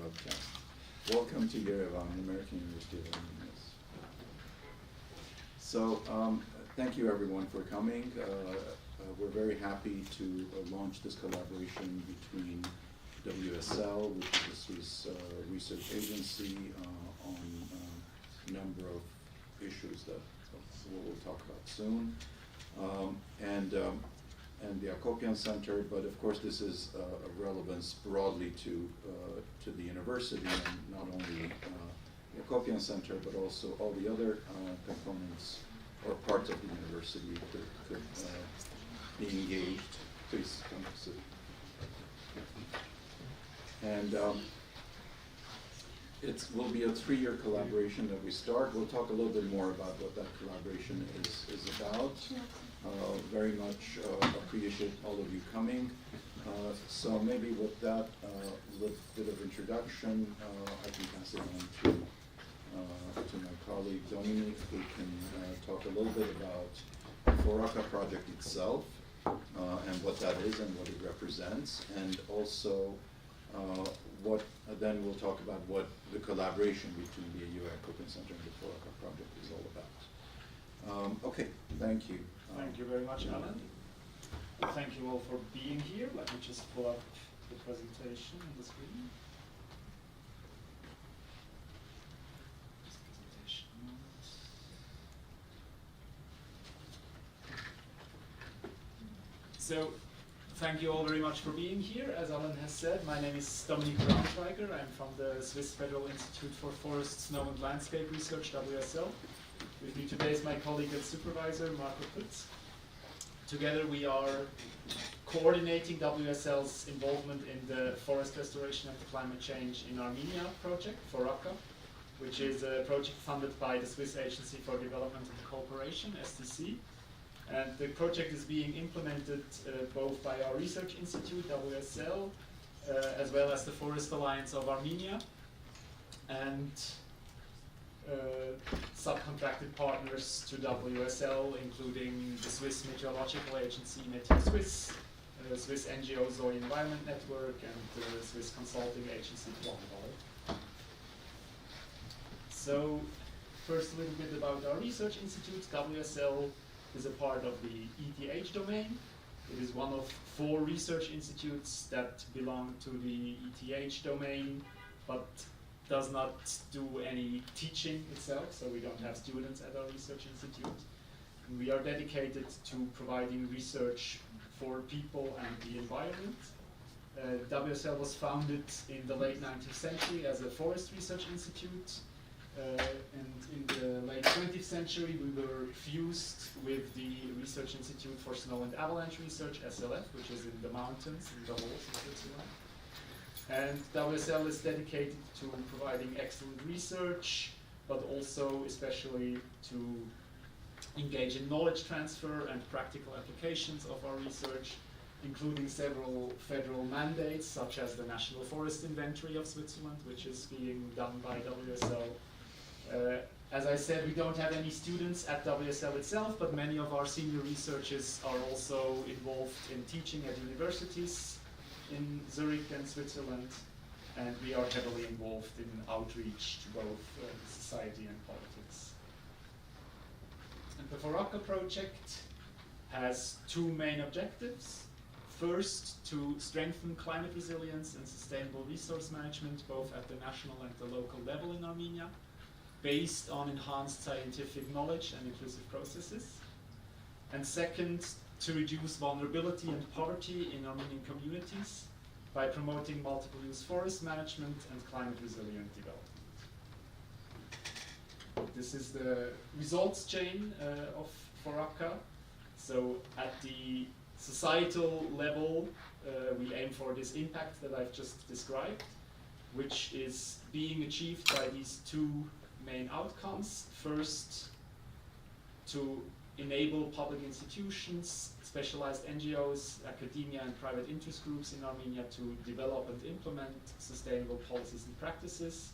webcast. Welcome to Yerevan, American University of Armenia. So, thank you everyone for coming. We're very happy to launch this collaboration between WSL, which is a Swiss research agency, on a number of issues that we'll talk about soon, and the Acopian Center. But of course, this is of relevance broadly to the university, and not only the Acopian Center, but also all the other components or parts of the university could be engaged. Please come sit. And it will be a 3-year collaboration that we start. We'll talk a little bit more about what that collaboration is about. Very much appreciate all of you coming. So maybe with that little bit of introduction, I can pass it on to my colleague Dominik, who can talk a little bit about the FORACCA project itself, and what that is and what it represents, and also then we'll talk about what the collaboration between the AUA Acopian Center and the FORACCA project is all about. Okay, thank you. Thank you very much, Alan. Thank you all for being here. Let me just pull up the presentation on the screen. So, thank you all very much for being here. As Alan has said, my name is Dominik Braunschweiger. I'm from the Swiss Federal Institute for Forest, Snow and Landscape Research, WSL. With me today is my colleague and supervisor, Marco Pütz. Together we are coordinating WSL's involvement in the Forest Restoration and Climate Change in Armenia project, FORACCA, which is a project funded by the Swiss Agency for Development and Cooperation, SDC. And the project is being implemented both by our research institute, WSL, as well as the Forest Alliance of Armenia, and subcontracted partners to WSL, including the Swiss Meteorological Agency, Meteo Swiss, Swiss NGO Zoï Environment Network, and the Swiss Consulting Agency, Inaugural. So, first a little bit about our research institute. WSL is a part of the ETH domain. It is one of 4 research institutes that belong to the ETH domain, but does not do any teaching itself, so we don't have students at our research institute. And we are dedicated to providing research for people and the environment. WSL was founded in the late 19th century as a forest research institute. And in the late 20th century, we were fused with the Research Institute for Snow and Avalanche Research, SLF, which is in the mountains in the Walls of Switzerland. And WSL is dedicated to providing excellent research, but also especially to engage in knowledge transfer and practical applications of our research, including several federal mandates, such as the National Forest Inventory of Switzerland, which is being done by WSL. As I said, we don't have any students at WSL itself, but many of our senior researchers are also involved in teaching at universities in Zurich and Switzerland, and we are heavily involved in outreach to both society and politics. And the FORACCA project has 2 main objectives. First, to strengthen climate resilience and sustainable resource management, both at the national and the local level in Armenia, based on enhanced scientific knowledge and inclusive processes. And second, to reduce vulnerability and poverty in Armenian communities by promoting multiple-use forest management and climate resilient development. This is the results chain of FORACCA. So at the societal level, we aim for this impact that I've just described, which is being achieved by these 2 main outcomes. First, to enable public institutions, specialized NGOs, academia and private interest groups in Armenia to develop and implement sustainable policies and practices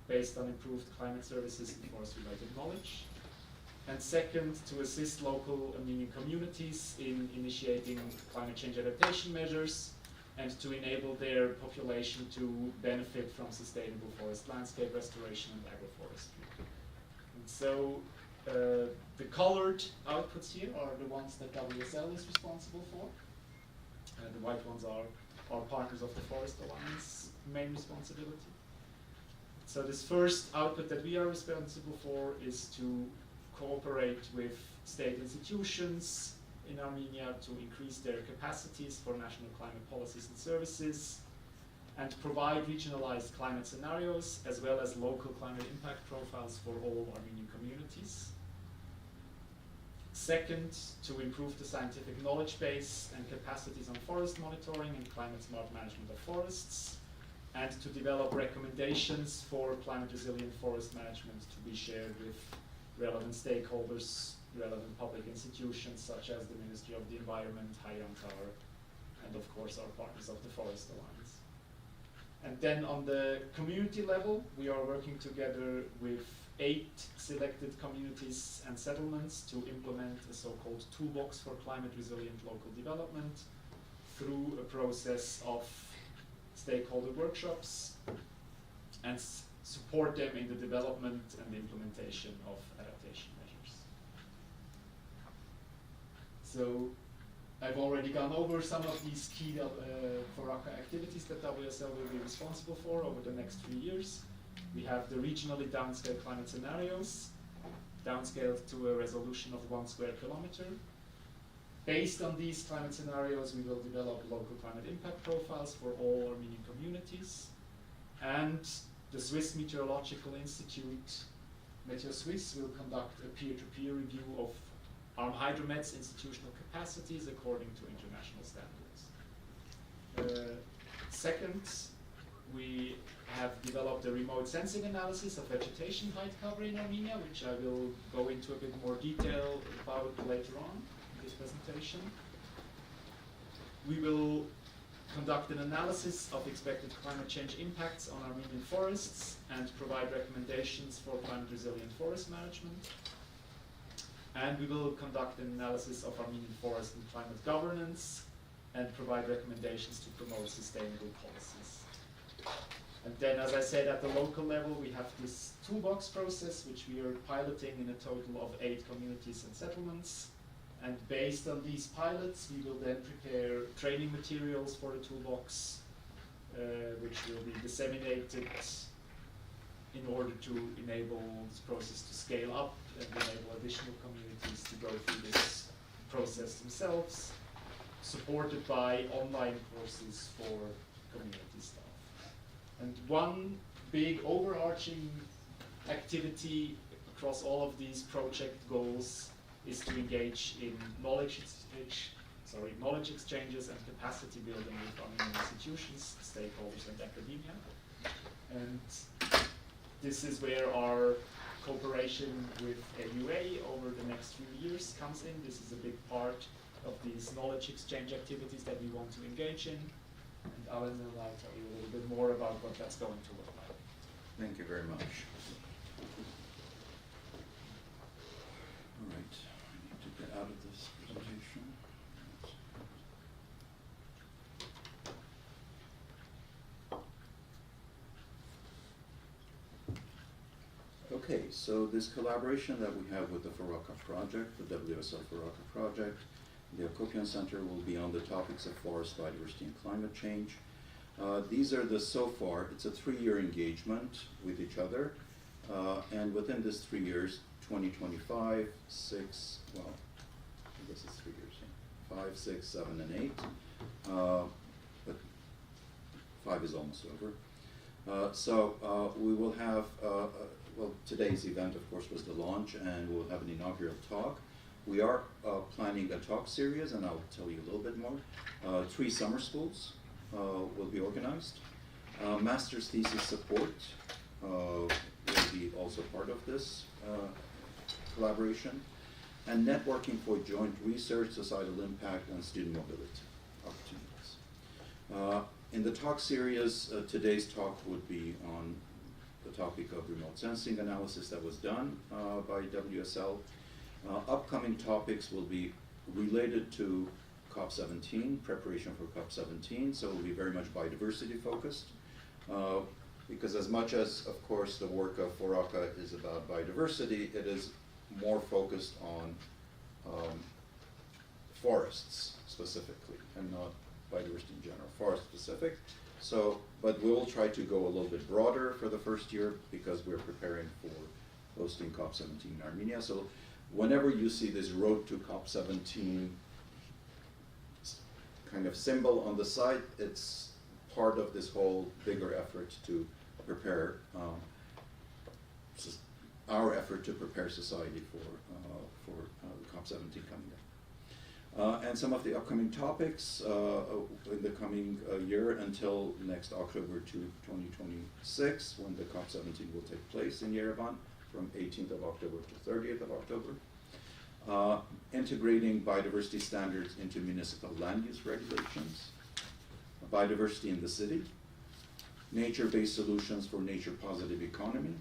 based on improved climate services and forest-related knowledge. And second, to assist local Armenian communities in initiating climate change adaptation measures and to enable their population to benefit from sustainable forest landscape restoration and agroforestry. And so the colored outputs here are the ones that WSL is responsible for. The white ones are partners of the Forest Alliance main responsibility. So this first output that we are responsible for is to cooperate with state institutions in Armenia to increase their capacities for national climate policies and services, and provide regionalized climate scenarios as well as local climate impact profiles for all Armenian communities. Second, to improve the scientific knowledge base and capacities on forest monitoring and climate smart management of forests, and to develop recommendations for climate resilient forest management to be shared with relevant stakeholders, relevant public institutions such as the Ministry of the Environment, Tower, and of course our partners of the Forest Alliance. And then on the community level, we are working together with 8 selected communities and settlements to implement a so-called toolbox for climate resilient local development through a process of stakeholder workshops and support them in the development and the implementation of adaptation measures. So I've already gone over some of these key FORACCA activities that WSL will be responsible for over the next 3 years. We have the regionally downscaled climate scenarios, downscaled to a resolution of 1 square kilometer. Based on these climate scenarios, we will develop local climate impact profiles for all Armenian communities. And the Swiss Meteorological Institute, MeteoSwiss, will conduct a peer-to-peer review of Hydromet's institutional capacities according to international standards. Second, we have developed a remote sensing analysis of vegetation height cover in Armenia, which I will go into a bit more detail about later on in this presentation. We will conduct an analysis of expected climate change impacts on Armenian forests and provide recommendations for climate resilient forest management. And we will conduct an analysis of Armenian forest and climate governance and provide recommendations to promote sustainable policies. And then, as I said, at the local level, we have this toolbox process, which we are piloting in a total of 8 communities and settlements. And based on these pilots, we will then prepare training materials for the toolbox, which will be disseminated in order to enable this process to scale up and enable additional communities to go through this process themselves, supported by online courses for community staff. And one big overarching activity across all of these project goals is to engage in knowledge exchanges and capacity building with Armenian institutions, stakeholders, and academia. And this is where our cooperation with AUA over the next few years comes in. This is a big part of these knowledge exchange activities that we want to engage in. And Alan will now tell you a little bit more about what that's going to look like. Thank you very much. All right, I need to get out of this presentation. Okay, so this collaboration that we have with the FORACCA project, the WSL FORACCA project, the Acopian Center will be on the topics of forest biodiversity and climate change. These are the so far, it's a 3-year engagement with each other. And within this 3 years, 2025, 6, well, I guess it's 3 years, yeah. 5, 6, 7, and 8. But 5 is almost over. So we will have, well, today's event, of course, was the launch, and we'll have an inaugural talk. We are planning a talk series, and I'll tell you a little bit more. 3 summer schools will be organized. Master's thesis support will be also part of this collaboration. And networking for joint research, societal impact, and student mobility opportunities. In the talk series, today's talk would be on the topic of remote sensing analysis that was done by WSL. Upcoming topics will be related to COP17, preparation for COP17, so it will be very much biodiversity focused. Because as much as, of course, the work of FORACCA is about biodiversity, it is more focused on forests specifically, and not biodiversity in general, forest specific. So, but we will try to go a little bit broader for the first year because we're preparing for hosting COP17 in Armenia. So whenever you see this road to COP17 kind of symbol on the site, it's part of this whole bigger effort to prepare, our effort to prepare society for COP17 coming up. And some of the upcoming topics in the coming year until next October 2026, when the COP17 will take place in Yerevan from 18th of October to 30th of October. Integrating biodiversity standards into municipal land use regulations, biodiversity in the city, nature-based solutions for nature-positive economy,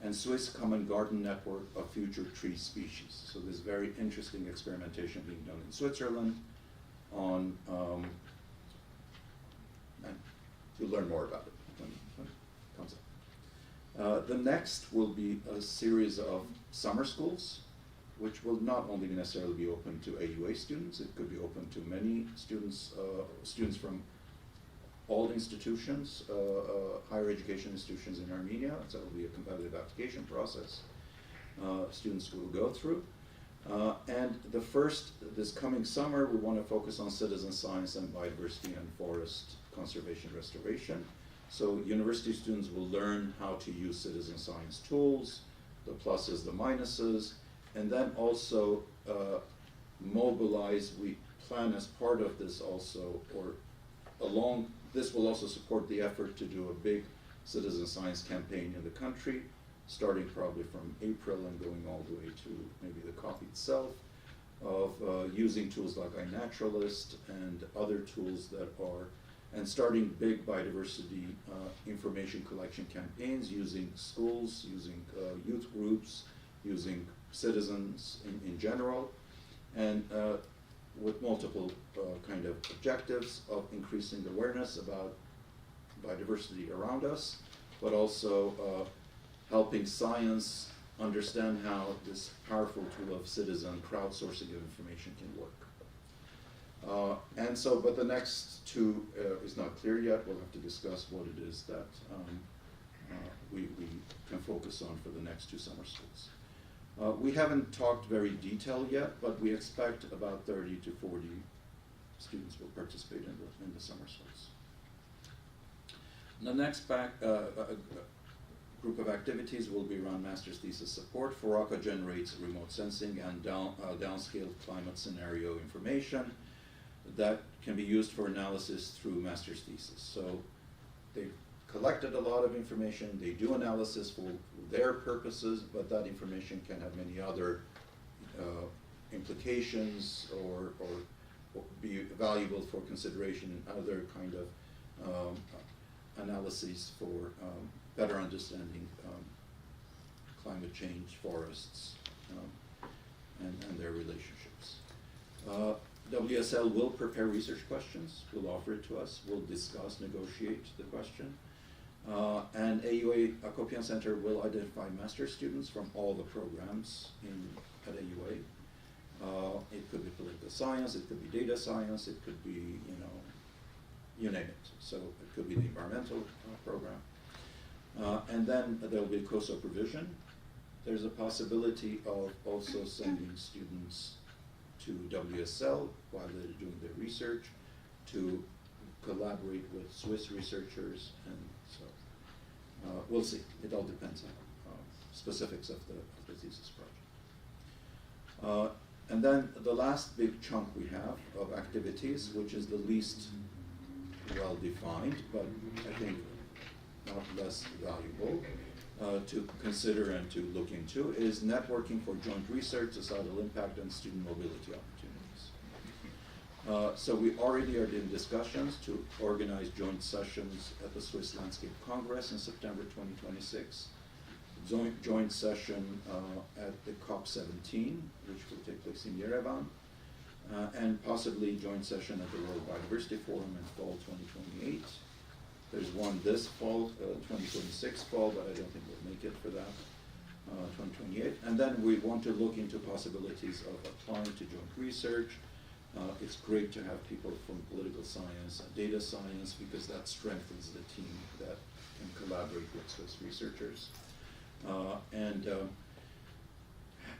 and Swiss Common Garden Network of future tree species. So there's very interesting experimentation being done in Switzerland on, and you'll learn more about it when it comes up. The next will be a series of summer schools, which will not only necessarily be open to AUA students, it could be open to many students, students from all institutions, higher education institutions in Armenia. So it will be a competitive application process students will go through. And this coming summer, we want to focus on citizen science and biodiversity and forest conservation restoration. So university students will learn how to use citizen science tools, the pluses, the minuses, and then also mobilize. We plan as part of this also, or along, this will also support the effort to do a big citizen science campaign in the country, starting probably from April and going all the way to maybe the COP itself, of using tools like iNaturalist and other tools that are, and starting big biodiversity information collection campaigns using schools, using youth groups, using citizens in general, and with multiple kind of objectives of increasing awareness about biodiversity around us, but also helping science understand how this powerful tool of citizen crowdsourcing of information can work. And so, but the next two is not clear yet. We'll have to discuss what it is that we can focus on for the next two summer schools. We haven't talked very detailed yet, but we expect about 30 to 40 students will participate in the summer schools. The next group of activities will be around master's thesis support. FORACCA generates remote sensing and downscale climate scenario information that can be used for analysis through master's thesis. So they've collected a lot of information, they do analysis for their purposes, but that information can have many other implications or be valuable for consideration in other kind of analyses for better understanding climate change, forests, and their relationships. WSL will prepare research questions, will offer it to us, will discuss, negotiate the question. And AUA Acopian Center will identify master students from all the programs at AUA. It could be political science, it could be data science, it could be, you name it. So it could be the environmental program. And then there will be co-supervision. There's a possibility of also sending students to WSL while they're doing their research to collaborate with Swiss researchers, and so we'll see. It all depends on specifics of the thesis project. And then the last big chunk we have of activities, which is the least well defined, but I think not less valuable to consider and to look into, is networking for joint research, societal impact, and student mobility opportunities. So we already are in discussions to organize joint sessions at the Swiss Landscape Congress in September 2026, joint session at the COP17, which will take place in Yerevan, and possibly joint session at the World Biodiversity Forum in fall 2028. There's one this fall, 2026 fall, but I don't think we'll make it for that, 2028. And then we want to look into possibilities of applying to joint research. It's great to have people from political science and data science because that strengthens the team that can collaborate with Swiss researchers.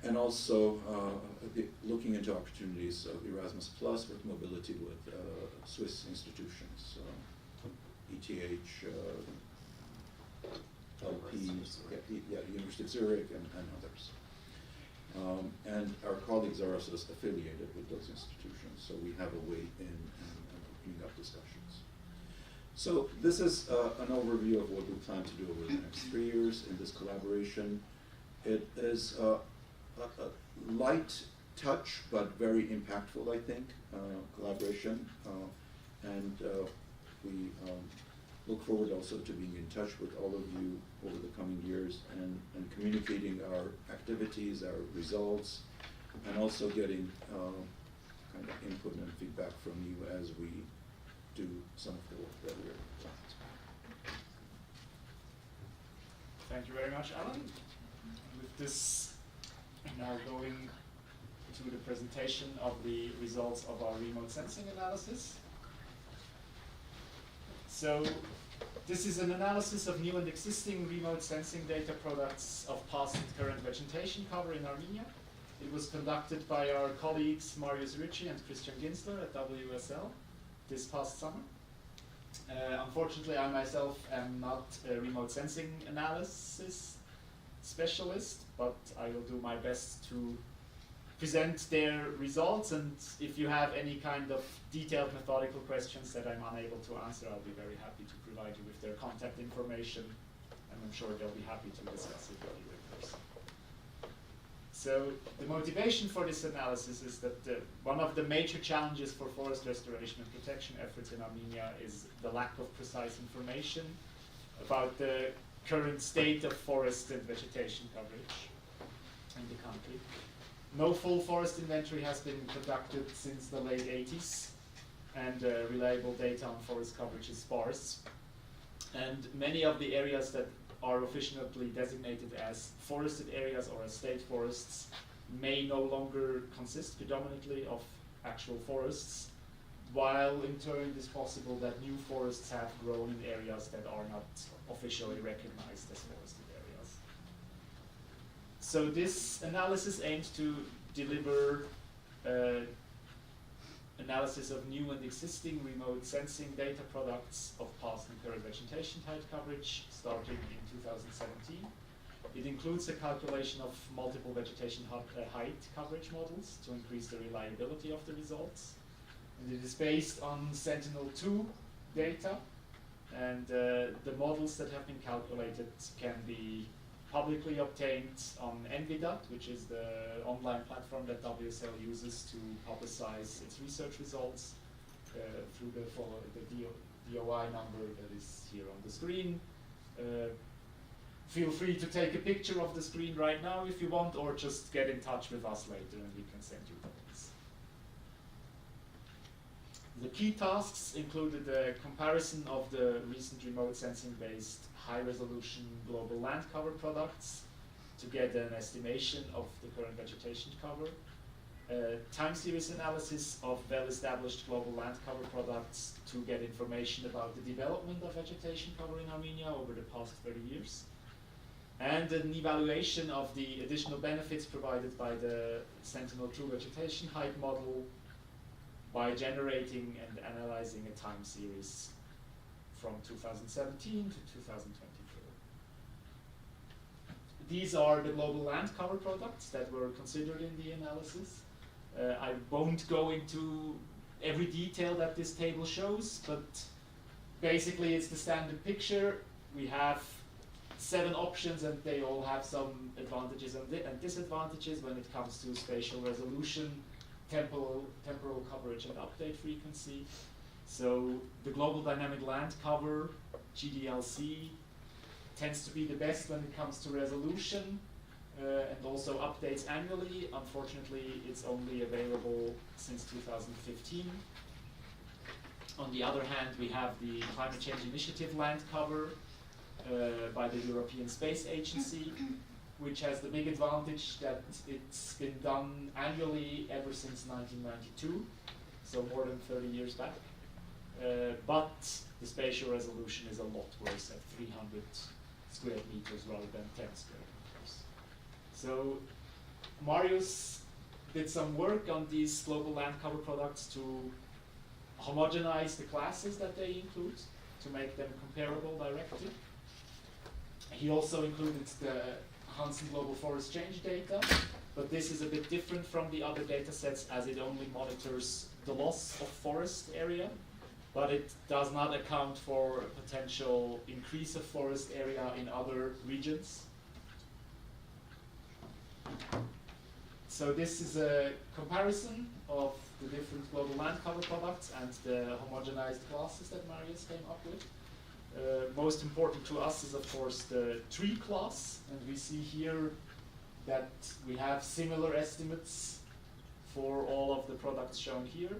And also looking into opportunities of Erasmus Plus with mobility with Swiss institutions, ETH, LP, University of Zurich, and others. And our colleagues are also affiliated with those institutions, so we have a way in opening up discussions. So this is an overview of what we plan to do over the next 3 years in this collaboration. It is a light touch, but very impactful, I think, collaboration. And we look forward also to being in touch with all of you over the coming years and communicating our activities, our results, and also getting kind of input and feedback from you as we do some of the work that we're doing. Thank you very much, Alan. With this, now going to the presentation of the results of our remote sensing analysis. So this is an analysis of new and existing remote sensing data products of past and current vegetation cover in Armenia. It was conducted by our colleagues Marius Ricci and Christian Ginsler at WSL this past summer. Unfortunately, I myself am not a remote sensing analysis specialist, but I will do my best to present their results, and if you have any kind of detailed methodical questions that I'm unable to answer, I'll be very happy to provide you with their contact information, and I'm sure they'll be happy to discuss it with you in person. So the motivation for this analysis is that one of the major challenges for forest restoration and protection efforts in Armenia is the lack of precise information about the current state of forest and vegetation coverage in the country. No full forest inventory has been conducted since the late 80s, and reliable data on forest coverage is sparse. And many of the areas that are officially designated as forested areas or as state forests may no longer consist predominantly of actual forests, while in turn it is possible that new forests have grown in areas that are not officially recognized as forested areas. So this analysis aims to deliver analysis of new and existing remote sensing data products of past and current vegetation height coverage starting in 2017. It includes a calculation of multiple vegetation height coverage models to increase the reliability of the results. And it is based on Sentinel-2 data, and the models that have been calculated can be publicly obtained on NVDAT, which is the online platform that WSL uses to publicize its research results through the DOI number that is here on the screen. Feel free to take a picture of the screen right now if you want, or just get in touch with us later and we can send you the links. The key tasks included a comparison of the recent remote sensing-based high-resolution global land cover products to get an estimation of the current vegetation cover, time series analysis of well-established global land cover products to get information about the development of vegetation cover in Armenia over the past 30 years, and an evaluation of the additional benefits provided by the Sentinel-2 vegetation height model by generating and analyzing a time series from 2017 to 2024. These are the global land cover products that were considered in the analysis. I won't go into every detail that this table shows, but basically it's the standard picture. We have 7 options and they all have some advantages and disadvantages when it comes to spatial resolution, temporal coverage and update frequency. So the global dynamic land cover, GDLC, tends to be the best when it comes to resolution. and also updates annually. Unfortunately, it's only available since 2015. On the other hand, we have the Climate Change Initiative land cover by the European Space Agency, which has the big advantage that it's been done annually ever since 1992, so more than 30 years back. But the spatial resolution is a lot worse at 300 square meters rather than 10 square meters. So Marius did some work on these global land cover products to homogenize the classes that they include to make them comparable directly. He also included the Hansen Global Forest Change data, but this is a bit different from the other data sets as it only monitors the loss of forest area, but it does not account for a potential increase of forest area in other regions. So this is a comparison of the different global land cover products and the homogenized classes that Marius came up with. Most important to us is of course the tree class, and we see here that we have similar estimates for all of the products shown here.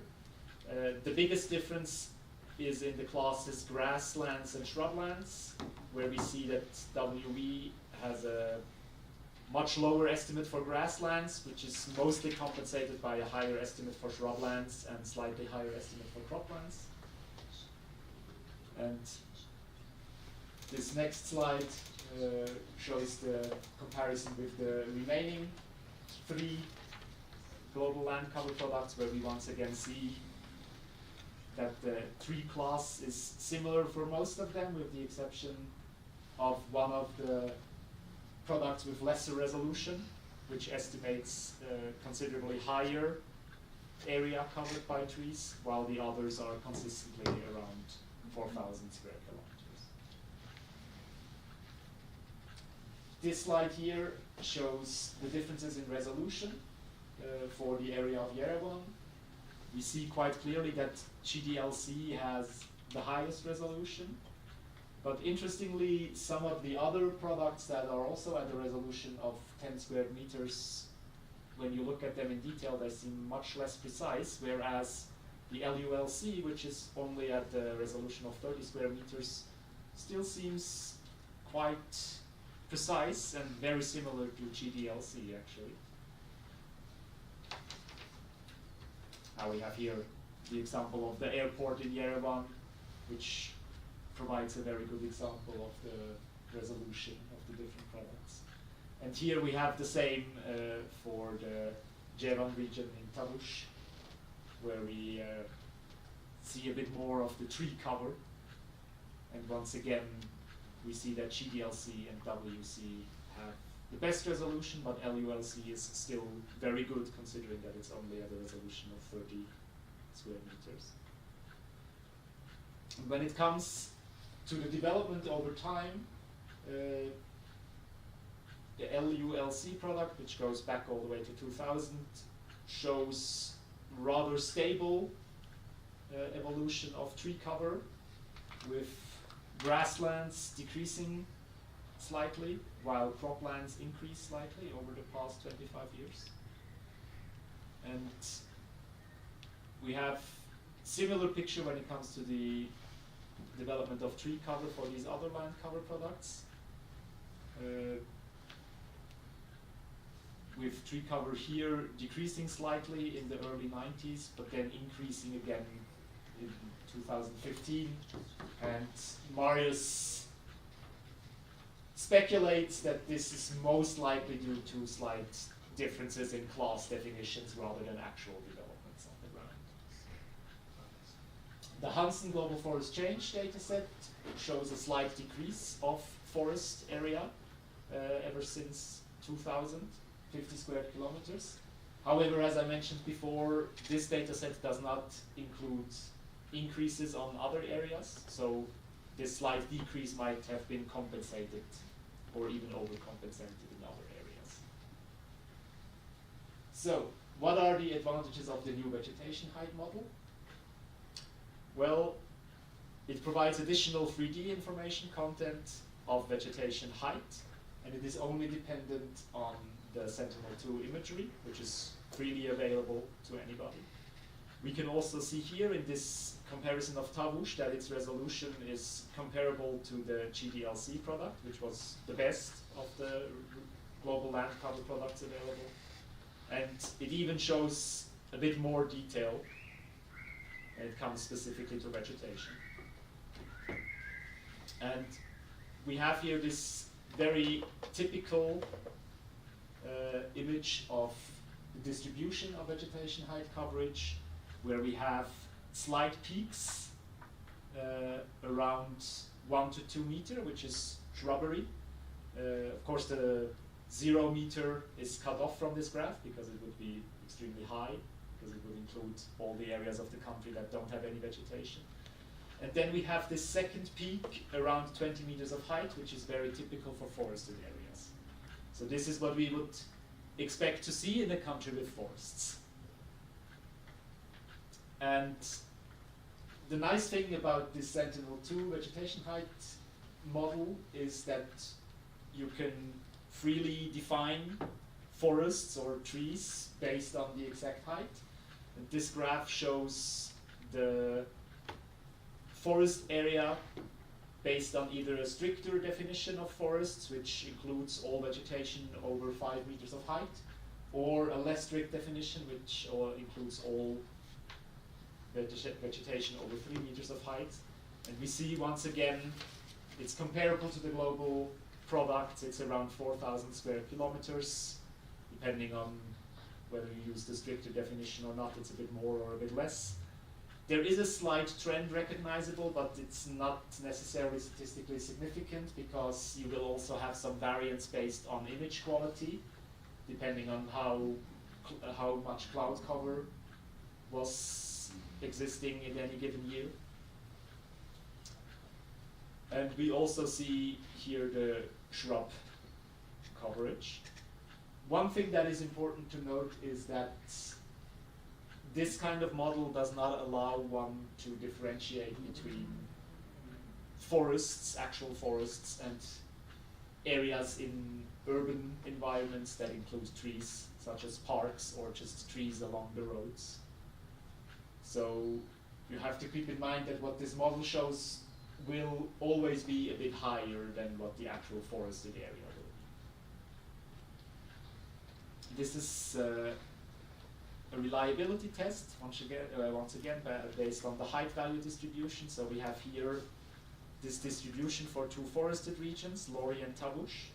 The biggest difference is in the classes grasslands and shrublands, where we see that WE has a much lower estimate for grasslands, which is mostly compensated by a higher estimate for shrublands and slightly higher estimate for croplands. And this next slide shows the comparison with the remaining 3 global land cover products, where we once again see that the tree class is similar for most of them, with the exception of one of the products with lesser resolution, which estimates considerably higher area covered by trees, while the others are consistently around 4,000 square kilometers. This slide here shows the differences in resolution for the area of Yerevan. We see quite clearly that GDLC has the highest resolution, but interestingly, some of the other products that are also at a resolution of 10 square meters, when you look at them in detail, they seem much less precise, whereas the LULC, which is only at the resolution of 30 square meters, still seems quite precise and very similar to GDLC, actually. Now we have here the example of the airport in Yerevan, which provides a very good example of the resolution of the different products. And here we have the same for the Jerevan region in Tavush, where we see a bit more of the tree cover. And once again, we see that GDLC and WC have the best resolution, but LULC is still very good, considering that it's only at a resolution of 30 square meters. And when it comes to the development over time, the LULC product, which goes back all the way to 2000, shows rather stable evolution of tree cover, with grasslands decreasing slightly, while croplands increase slightly over the past 25 years. And we have similar picture when it comes to the development of tree cover for these other land cover products. With tree cover here decreasing slightly in the early 90s, but then increasing again in 2015. And Marius speculates that this is most likely due to slight differences in class definitions rather than actual developments on the ground. The Hansen Global Forest Change dataset shows a slight decrease of forest area ever since 2000, 50 square kilometers. However, as I mentioned before, this dataset does not include increases on other areas, so this slight decrease might have been compensated or even overcompensated in other areas. So, what are the advantages of the new vegetation height model? Well, it provides additional 3D information content of vegetation height, and it is only dependent on the Sentinel-2 imagery, which is freely available to anybody. We can also see here in this comparison of Tavush that its resolution is comparable to the GDLC product, which was the best of the global land cover products available. And it even shows a bit more detail when it comes specifically to vegetation. And we have here this very typical image of the distribution of vegetation height coverage, where we have slight peaks around 1 to 2 meter, which is shrubbery. Of course, the 0 meter is cut off from this graph because it would be extremely high, because it would include all the areas of the country that don't have any vegetation. And then we have this second peak around 20 meters of height, which is very typical for forested areas. So this is what we would expect to see in a country with forests. And the nice thing about this Sentinel-2 vegetation height model is that you can freely define forests or trees based on the exact height. And this graph shows the forest area based on either a stricter definition of forests, which includes all vegetation over 5 meters of height, or a less strict definition, which includes all vegetation over 3 meters of height. And we see once again, it's comparable to the global product. It's around 4,000 square kilometers, depending on whether you use the stricter definition or not. It's a bit more or a bit less. There is a slight trend recognizable, but it's not necessarily statistically significant, because you will also have some variance based on image quality, depending on how much cloud cover was existing in any given year. And we also see here the shrub coverage. One thing that is important to note is that this kind of model does not allow one to differentiate between forests, actual forests, and areas in urban environments that include trees, such as parks or just trees along the roads. So you have to keep in mind that what this model shows will always be a bit higher than what the actual forested area will be. This is a reliability test, once again based on the height value distribution. So we have here this distribution for 2 forested regions, Lori and Tavush,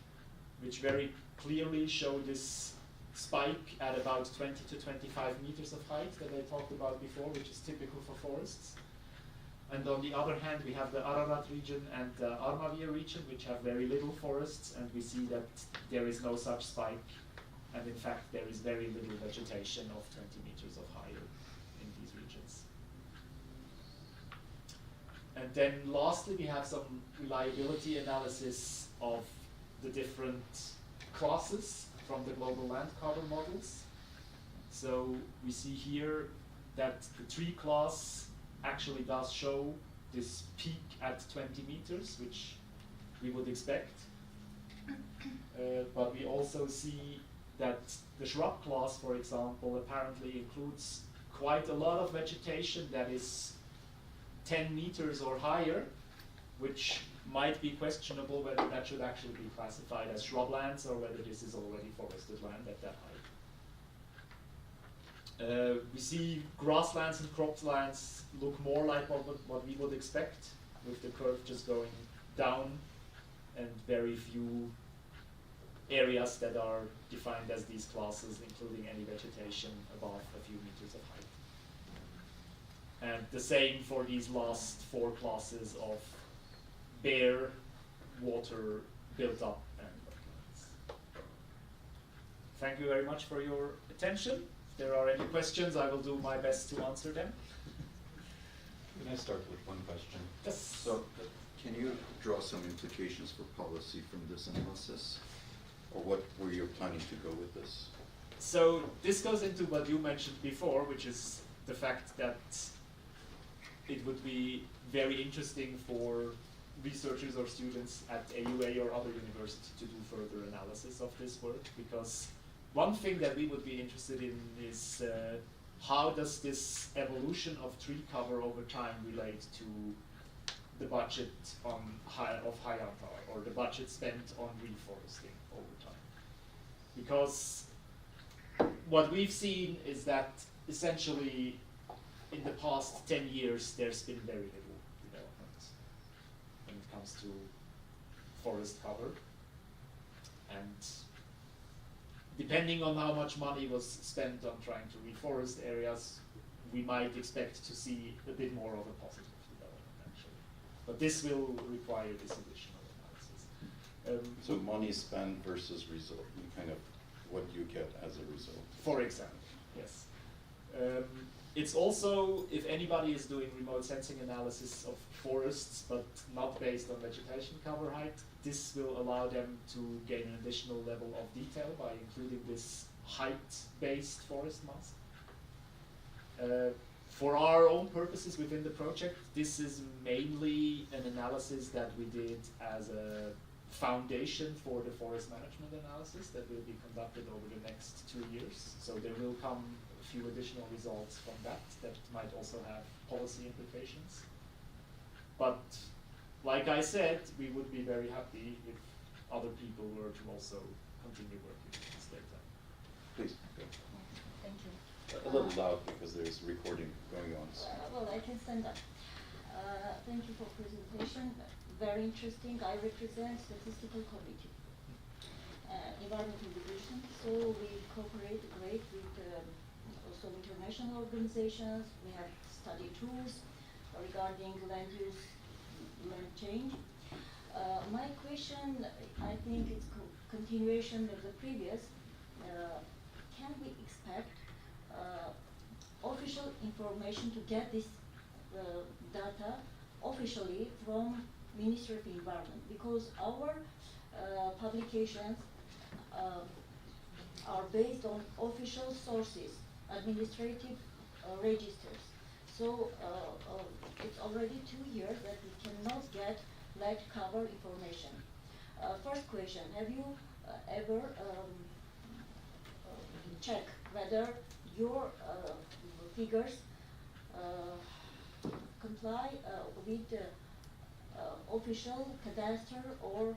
which very clearly show this spike at about 20 to 25 meters of height that I talked about before, which is typical for forests. And on the other hand, we have the Ararat region and the Armavir region, which have very little forests, and we see that there is no such spike. And in fact, there is very little vegetation of 20 meters of higher in these regions. And then lastly, we have some reliability analysis of the different classes from the global land cover models. So we see here that the tree class actually does show this peak at 20 meters, which we would expect. But we also see that the shrub class, for example, apparently includes quite a lot of vegetation that is 10 meters or higher, which might be questionable whether that should actually be classified as shrublands or whether this is already forested land at that height. We see grasslands and croplands look more like what we would expect, with the curve just going down and very few areas that are defined as these classes, including any vegetation above a few meters of height. And the same for these last 4 classes of bare, water, built up, and wetlands. Thank you very much for your attention. If there are any questions, I will do my best to answer them. Can I start with one question? Yes. So, can you draw some implications for policy from this analysis? Or what were you planning to go with this? So this goes into what you mentioned before, which is the fact that it would be very interesting for researchers or students at AUA or other universities to do further analysis of this work, because one thing that we would be interested in is how does this evolution of tree cover over time relate to the budget of Hayata, or the budget spent on reforesting over time. Because what we've seen is that essentially in the past 10 years there's been very little development when it comes to forest cover. And depending on how much money was spent on trying to reforest areas, we might expect to see a bit more of a positive development actually. But this will require this additional analysis. So money spent versus result, kind of what you get as a result. For example, yes. It's also, if anybody is doing remote sensing analysis of forests, but not based on vegetation cover height, this will allow them to gain an additional level of detail by including this height-based forest mask. For our own purposes within the project, this is mainly an analysis that we did as a foundation for the forest management analysis that will be conducted over the next 2 years. So there will come a few additional results from that might also have policy implications. But like I said, we would be very happy if other people were to also continue working with this data. Please. Thank you. A little loud because there's recording going on. Well, I can stand up. Thank you for presentation. Very interesting. I represent statistical committee, environmental division. So we cooperate great with also international organizations. We have study tools regarding land use, land change. My question, I think it's continuation of the previous. Can we expect official information to get this data officially from Ministry of Environment? Because our publications are based on official sources, administrative registers. So it's already 2 years that we cannot get land cover information. First question, have you ever checked whether your figures comply with official cadastre or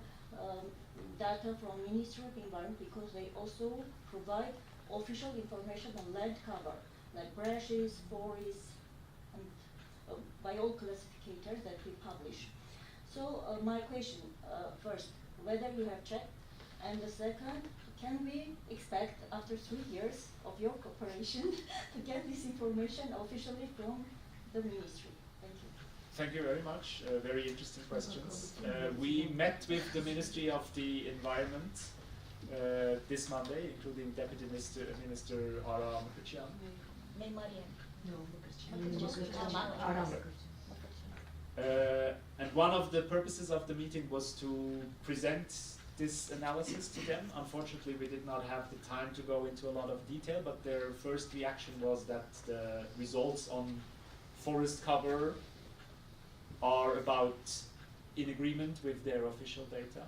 data from Ministry of Environment, because they also provide official information on land cover, like brushes, forests, and by all classificators that we publish. So my question, first, whether you have checked, and the second, can we expect after 3 years of your cooperation to get this information officially from the ministry? Thank you. Thank you very much. Very interesting questions. We met with the Ministry of the Environment this Monday, including Deputy Minister Ara Mukherjee. And one of the purposes of the meeting was to present this analysis to them. Unfortunately, we did not have the time to go into a lot of detail, but their first reaction was that the results on forest cover are about in agreement with their official data.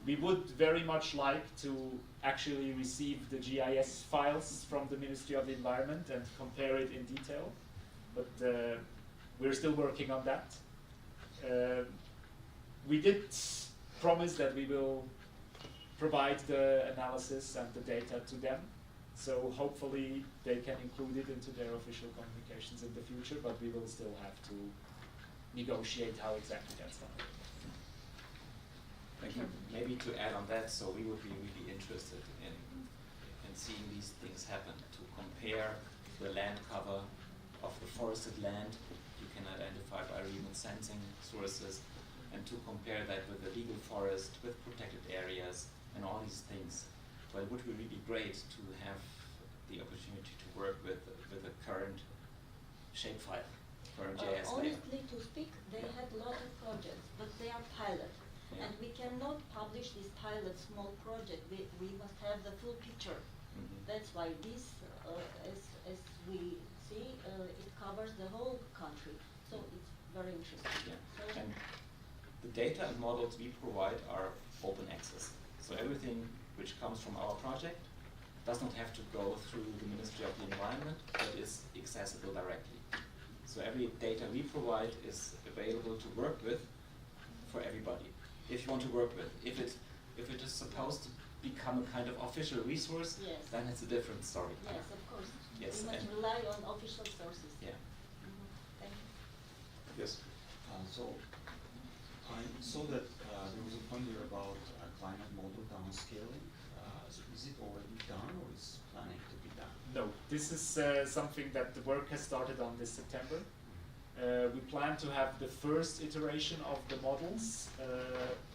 We would very much like to actually receive the GIS files from the Ministry of the Environment and compare it in detail, but we're still working on that. We did promise that we will provide the analysis and the data to them, so hopefully they can include it into their official communications in the future, but we will still have to negotiate how exactly that's done. Thank you. Maybe to add on that, so we would be really interested in seeing these things happen, to compare the land cover of the forested land you can identify by remote sensing sources, and to compare that with the legal forest, with protected areas, and all these things. Well, it would be really great to have the opportunity to work with the current shapefile, current JS layer. Honestly to speak, they had a lot of projects, but they are pilot. Yeah. And we cannot publish this pilot small project. We must have the full picture. Mhm. That's why this, as we see, it covers the whole country. So it's very interesting. Yeah. So And the data and models we provide are open access. So everything which comes from our project does not have to go through the Ministry of the Environment, but is accessible directly. So every data we provide is available to work with for everybody, if you want to work with. If it is supposed to become a kind of official resource, Yes. then it's a different story. Yes, of course. Yes, We must and- rely on official sources. Yeah. Thank you. Yes. So I saw that there was a point there about climate model downscaling. So is it already done or is planning to be done? No, this is something that the work has started on this September. We plan to have the first iteration of the models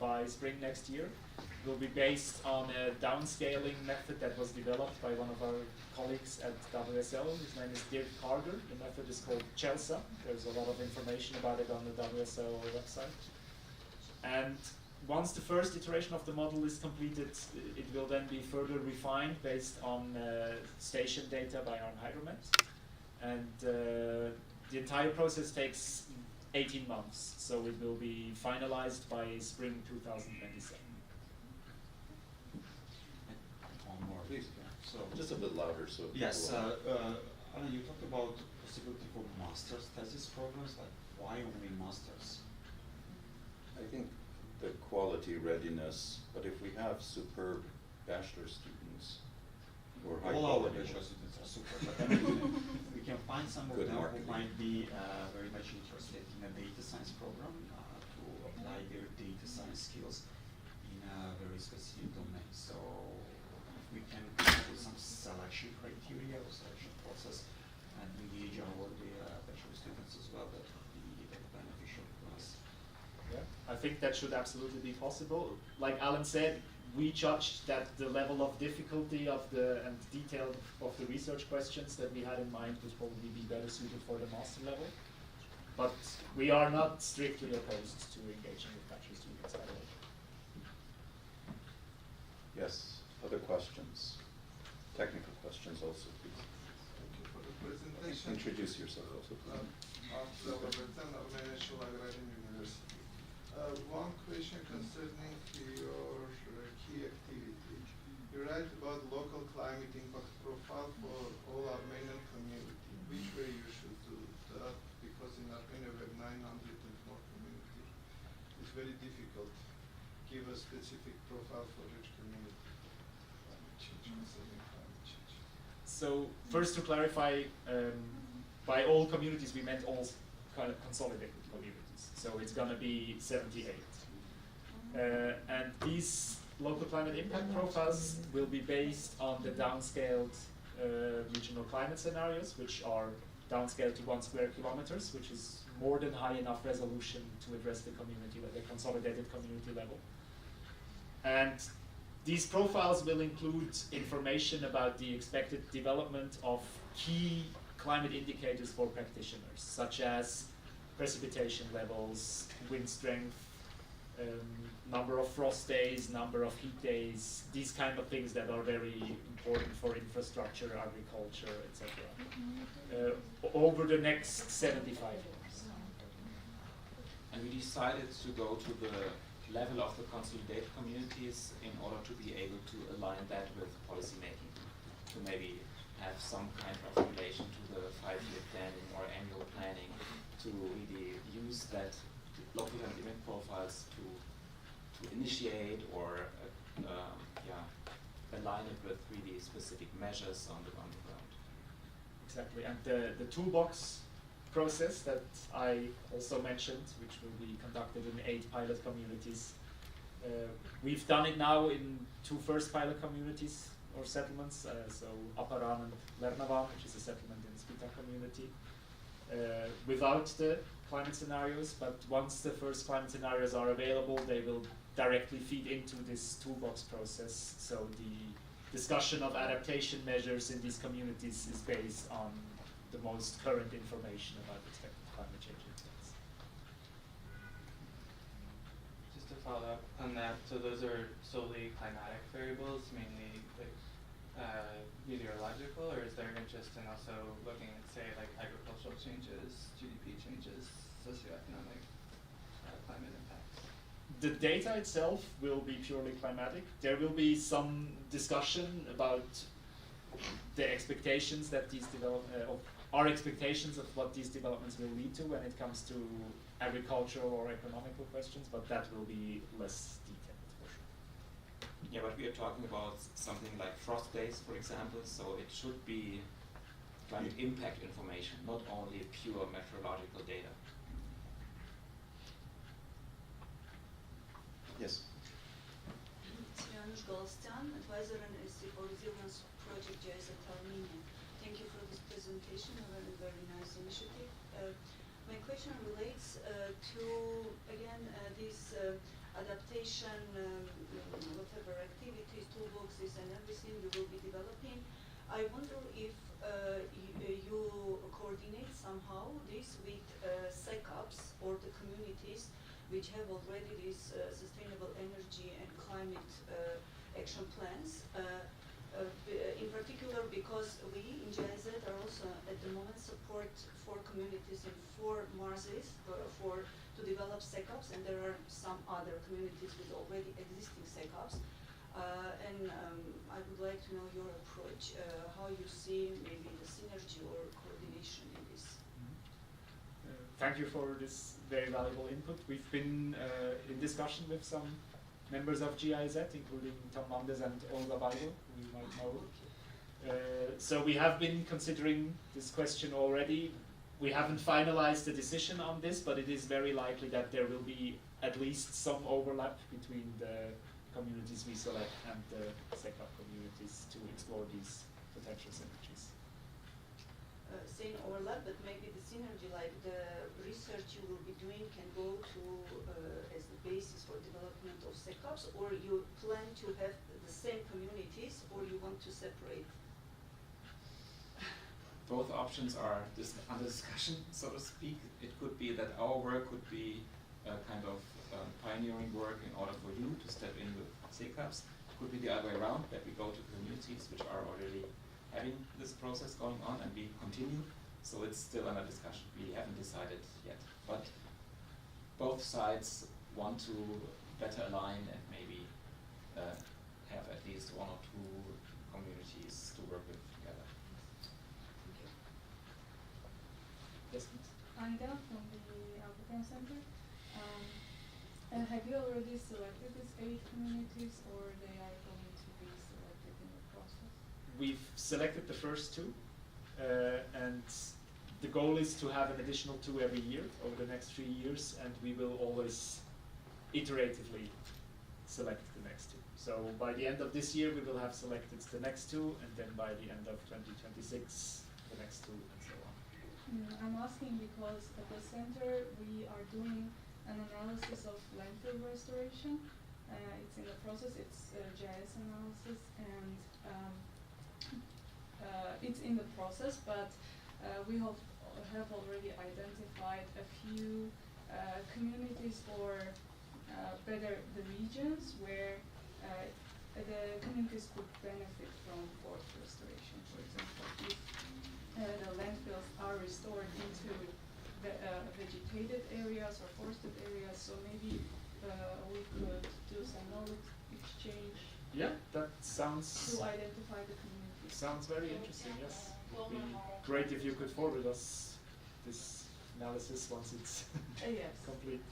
by spring next year. It will be based on a downscaling method that was developed by one of our colleagues at WSL. His name is Dirk Karger. The method is called CHELSA. There's a lot of information about it on the WSL website. And once the first iteration of the model is completed, it will then be further refined based on station data by our Hydromet. And the entire process takes 18 months, so it will be finalized by spring 2027. One more. Please. Yeah. So Just a bit louder so people yes, will- Alan, you talked about possibility for master's thesis programs. Like, why only masters? I think the quality readiness, but if we have superb bachelor students or high All our quality. bachelor students are super, but I mean, we can find some of Good them marketing. who might be very much interested in a data science program to apply their data science skills in a very specific domain. So if we can come up with some selection criteria or selection process and engage our bachelor students as well, that would be beneficial to us. Yeah, I think that should absolutely be possible. Like Alan said, we judged that the level of difficulty of and detail of the research questions that we had in mind would probably be better suited for the master level. But we are not strictly opposed to engaging with bachelor students at all. Yes, other questions? Technical questions also, please. Thank you for the presentation. Introduce yourself also, please. Armenia Agrarian University. One question concerning your key activity. You write about local climate impact profile for all Armenian community. Which way you should do that? Because in Armenia we have 900 and more community. It's very difficult. Give a specific profile for each community. Climate change, concerning climate change. So first to clarify, by all communities we meant all kind of consolidated communities. So it's going to be 78. And these local climate impact profiles will be based on the downscaled regional climate scenarios, which are downscaled to 1 square kilometers, which is more than high enough resolution to address the community at the consolidated community level. And these profiles will include information about the expected development of key climate indicators for practitioners, such as precipitation levels, wind strength, number of frost days, number of heat days, these kind of things that are very important for infrastructure, agriculture, etc. Over the next 75 years. And we decided to go to the level of the consolidated communities in order to be able to align that with policy making, to maybe have some kind of relation to the 5-year planning or annual planning, to really use that local and event profiles to initiate or align it with really specific measures on the ground. Exactly, and the toolbox process that I also mentioned, which will be conducted in 8 pilot communities. We've done it now in 2 first pilot communities or settlements, so Aparan and Lernavan, which is a settlement in the Spita community, without the climate scenarios, but once the first climate scenarios are available, they will directly feed into this toolbox process. So the discussion of adaptation measures in these communities is based on the most current information about expected climate change impacts. Just to follow up on that, so those are solely climatic variables, mainly like meteorological, or is there interest in also looking at, say, like agricultural changes, GDP changes, socioeconomic climate impacts? the data itself will be purely climatic. There will be some discussion about the expectations that these of our expectations of what these developments will lead to when it comes to agricultural or economical questions, but that will be less detailed for sure. Yeah, but we are talking about something like frost days, for example, so it should be climate impact information, not only pure meteorological data. Yes. Janusz Golstan, advisor and SC for Resilience Project GIS at Armenia. Thank you for this presentation, a very, very nice initiative. My question relates to, again, this adaptation, whatever activities, toolboxes and everything you will be developing. I wonder if you coordinate somehow this with SECAPs or the communities which have already these sustainable energy and climate action plans. In particular, because we in GIZ are also at the moment support for communities in 4 Marses to develop SECAPs, and there are some other communities with already existing SECAPs. I would like to know your approach, how you see maybe the synergy or coordination in this. Thank you for this very valuable input. We've been in discussion with some members of GIZ, including Tom Landes and Olga Weigel, who you might know. So we have been considering this question already. We haven't finalized the decision on this, but it is very likely that there will be at least some overlap between the communities we select and the SECAP communities to explore these potential synergies. Same overlap, but maybe the synergy, like the research you will be doing, can go to as the basis for development of SECAPs, or you plan to have the same communities, or you want to separate? Both options are under discussion, so to speak. It could be that our work could be a kind of pioneering work in order for you to step in with SECAPs. It could be the other way around, that we go to communities which are already having this process going on and we continue. So it's still under discussion. We haven't decided yet. But both sides want to better align and maybe have at least 1 or 2 communities to work with together. Yes, please. Aida from the Acopian Center. Have you already selected these 8 communities, or they are going to be selected in the process? We've selected the first 2, and the goal is to have an additional 2 every year over the next 3 years, and we will always iteratively select the next 2. So by the end of this year, we will have selected the next 2, and then by the end of 2026, the next 2, and so on. I'm asking because at the center we are doing an analysis of landfill restoration. It's in the process, it's GIS analysis, and it's in the process, but we have already identified a few communities, or better, the regions where the communities could benefit from forest restoration. For example, if the landfills are restored into the vegetated areas or forested areas, so maybe we could do some knowledge exchange. Yeah, that sounds. To identify the community. Sounds very interesting. Yes, it would be great if you could forward us this analysis once it's Yes. complete.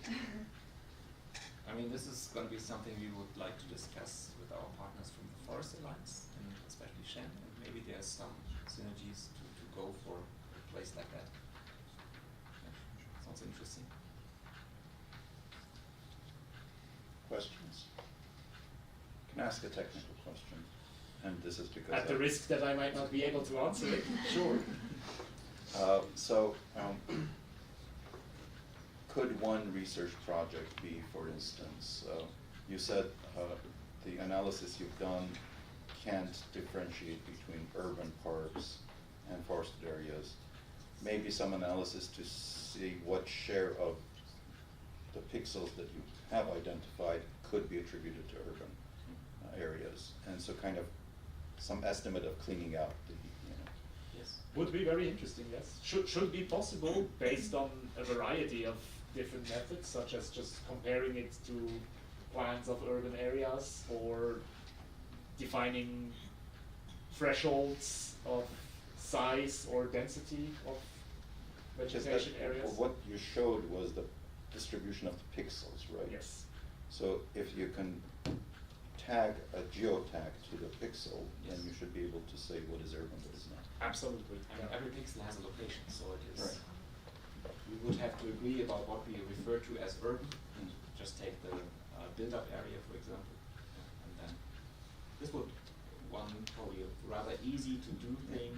I mean, this is going to be something we would like to discuss with our partners from the Forest Alliance, and especially Shen, and maybe there's some synergies to go for a place like that. Yeah. Sounds interesting. Questions? Can I ask a technical question? And this is because At the risk that I might not be able to answer it, sure. Could one research project be, for instance, you said the analysis you've done can't differentiate between urban parks and forested areas. Maybe some analysis to see what share of the pixels that you have identified could be attributed to urban areas, and so kind of some estimate of cleaning out the, Yes. Would be very interesting, yes. Should be possible based on a variety of different methods, such as just comparing it to plans of urban areas or defining thresholds of size or density of vegetation areas. What you showed was the distribution of the pixels, right? Yes. So if you can tag a geotag to the pixel, then you should be able to say what is urban, what is not. Absolutely. And every pixel has a location, so it is. Right. We would have to agree about what we refer to as urban. Just take the build-up area, for example, and then this would one probably a rather easy to do thing,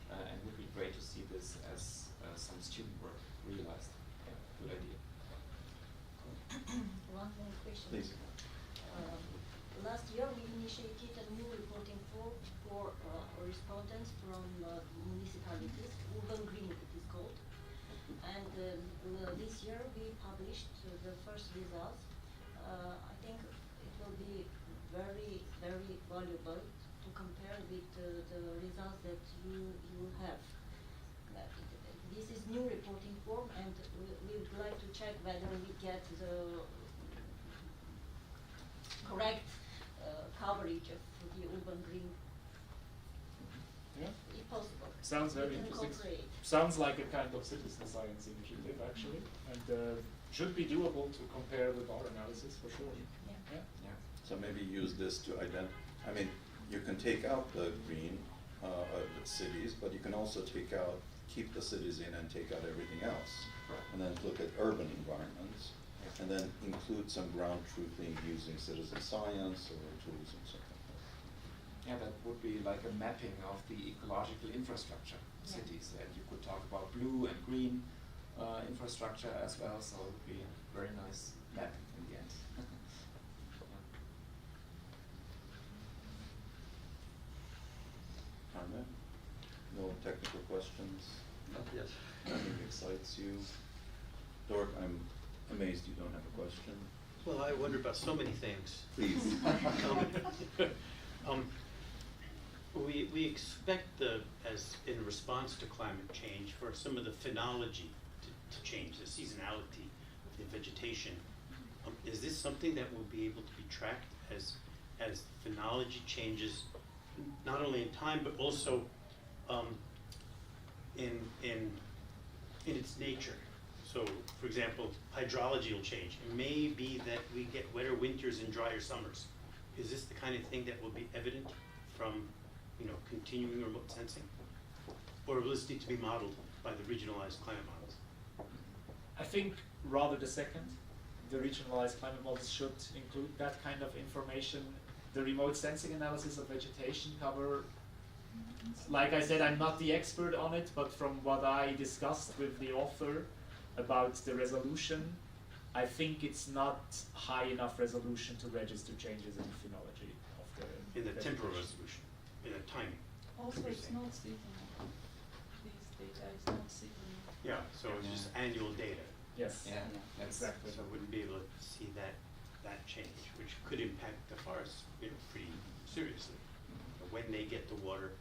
and would be great to see this as some student work realized. Yeah, good idea. One more question. Please. Last year we initiated a new reporting form for respondents from municipalities, urban green it is called. And this year we published the first results. I think it will be very, very valuable to compare with the results that you have. This is new reporting form, and we would like to check whether we get the correct coverage of the urban green, Yeah. if possible. Sounds very We can interesting. cooperate. Sounds like a kind of citizen science initiative, actually, and should be doable to compare with our analysis for sure. Yeah. Yeah. So maybe use this to I mean, you can take out the green the cities, but you can also keep the cities in and take out everything else. Right. And then look at urban environments, and then include some ground truthing using citizen science or tools and something. Yeah, that would be like a mapping of the ecological infrastructure of Yeah. cities, and you could talk about blue and green infrastructure as well, so it would be a very nice map in the end. Ahmed? No technical questions? Not yet. Nothing excites you? Dork, I'm amazed you don't have a question. Well, I wonder about so many things. Please. We expect as in response to climate change, for some of the phenology to change, the seasonality of the vegetation. Is this something that will be able to be tracked as phenology changes, not only in time but also in its nature? So, for example, hydrology will change. It may be that we get wetter winters and drier summers. Is this the kind of thing that will be evident from, continuing remote sensing? Or will this need to be modeled by the regionalized climate models? I think rather the second. The regionalized climate models should include that kind of information. The remote sensing analysis of vegetation cover, like I said, I'm not the expert on it, but from what I discussed with the author about the resolution, I think it's not high enough resolution to register changes in the phenology of the In the vegetation. temporal resolution, in the timing. Also, it's not seasonal. These data is not seasonal. Yeah, so it's just annual data. Yes. Yeah, that's Exactly. So I wouldn't be able to see that change, which could impact the forests, pretty seriously. When they get the water,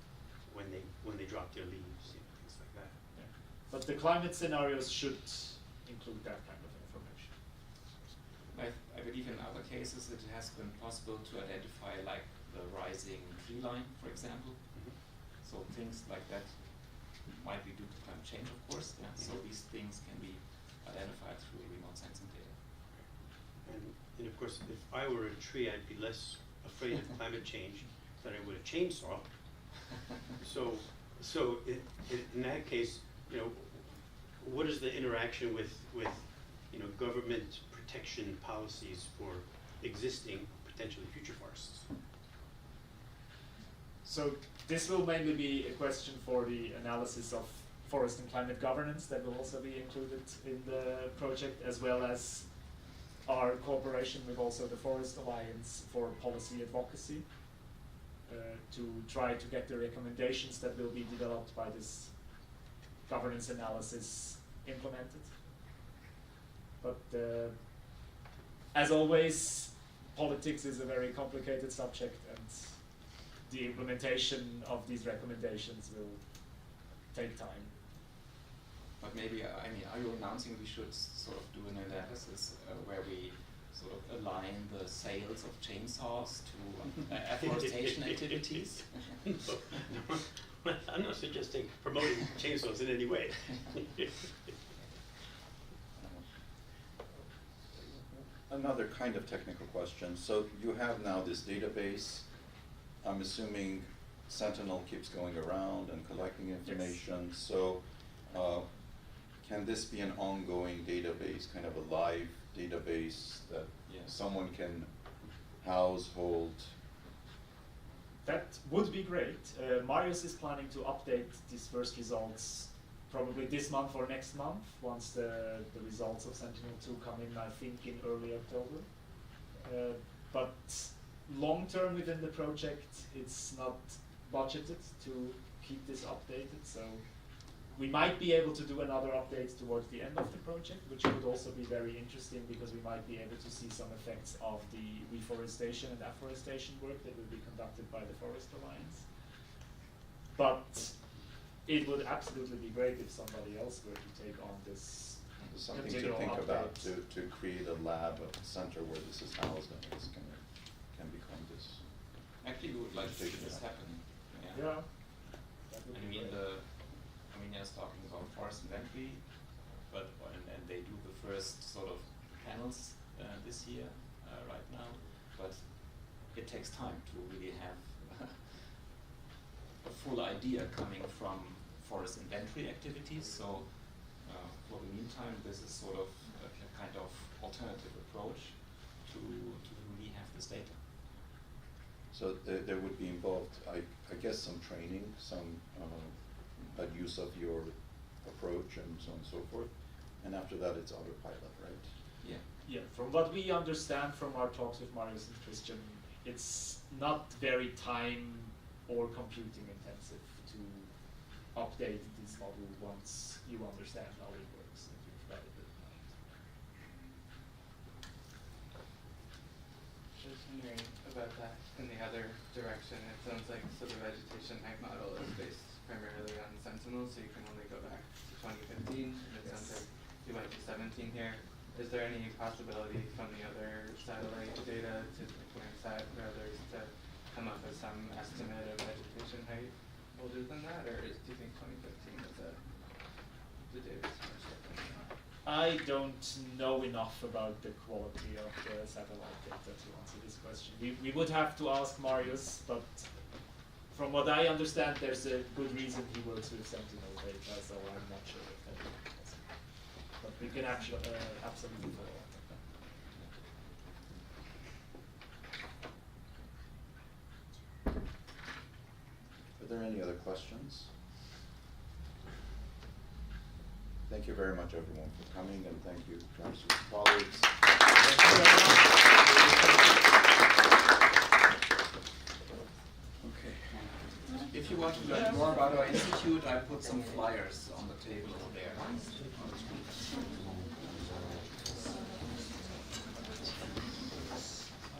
when they drop their leaves, things like that. Yeah. But the climate scenarios should include that kind of information. I believe in other cases it has been possible to identify like the rising tree line, for example. So things like that might be due to climate change, of course. Yeah. So these things can be identified through remote sensing data. And of course, if I were a tree, I'd be less afraid of climate change than I would a chainsaw. So in that case, what is the interaction with government protection policies for existing, potentially future forests? So this will mainly be a question for the analysis of forest and climate governance that will also be included in the project, as well as our cooperation with also the Forest Alliance for policy advocacy to try to get the recommendations that will be developed by this governance analysis implemented. But as always, politics is a very complicated subject, and the implementation of these recommendations will take time. But maybe, I mean, are you announcing we should sort of do an analysis where we sort of align the sales of chainsaws to afforestation activities? No, I'm not suggesting promoting chainsaws in any way. Another kind of technical question. So you have now this database. I'm assuming Sentinel keeps going around and collecting information. So can this be an ongoing database, kind of a live database that someone can house, hold? That would be great. Marius is planning to update these first results probably this month or next month, once the results of Sentinel-2 come in, I think in early October. But long term within the project, it's not budgeted to keep this updated, so we might be able to do another update towards the end of the project, which would also be very interesting because we might be able to see some effects of the reforestation and afforestation work that will be conducted by the Forest Alliance. But it would absolutely be great if somebody else were to take on this. Something to think about to create a lab, a center where this is housed and it's can become this. Actually, we would like to see this happen. Yeah. I mean, Armenia is talking about forest inventory, but and they do the first sort of panels this year, right now. But it takes time to really have a full idea coming from forest inventory activities. So for the meantime, this is sort of a kind of alternative approach to really have this data. So there would be involved, I guess, some training, some use of your approach and so on and so forth. And after that, it's autopilot, right? Yeah. Yeah, from what we understand from our talks with Marius and Christian, it's not very time or computing intensive to update this model once you understand how it works and you've got it in mind. Just wondering about that in the other direction. It sounds like so the vegetation height model is based primarily on Sentinel, so you can only go back to 2015. And it sounds like you went to 17 here. Is there any possibility from the other satellite data to ClearSat or others to come up with some estimate of vegetation height older than that, or do you think 2015 is the data source? I don't know enough about the quality of the satellite data to answer this question. We would have to ask Marius, but from what I understand, there's a good reason he works with Sentinel data, so I'm not sure if that would be possible. But we can actually absolutely follow up. Are there any other questions? Thank you very much, everyone, for coming, and thank you, Travis, and colleagues. Okay. If you want to learn more about our institute, I put some flyers on the table over there.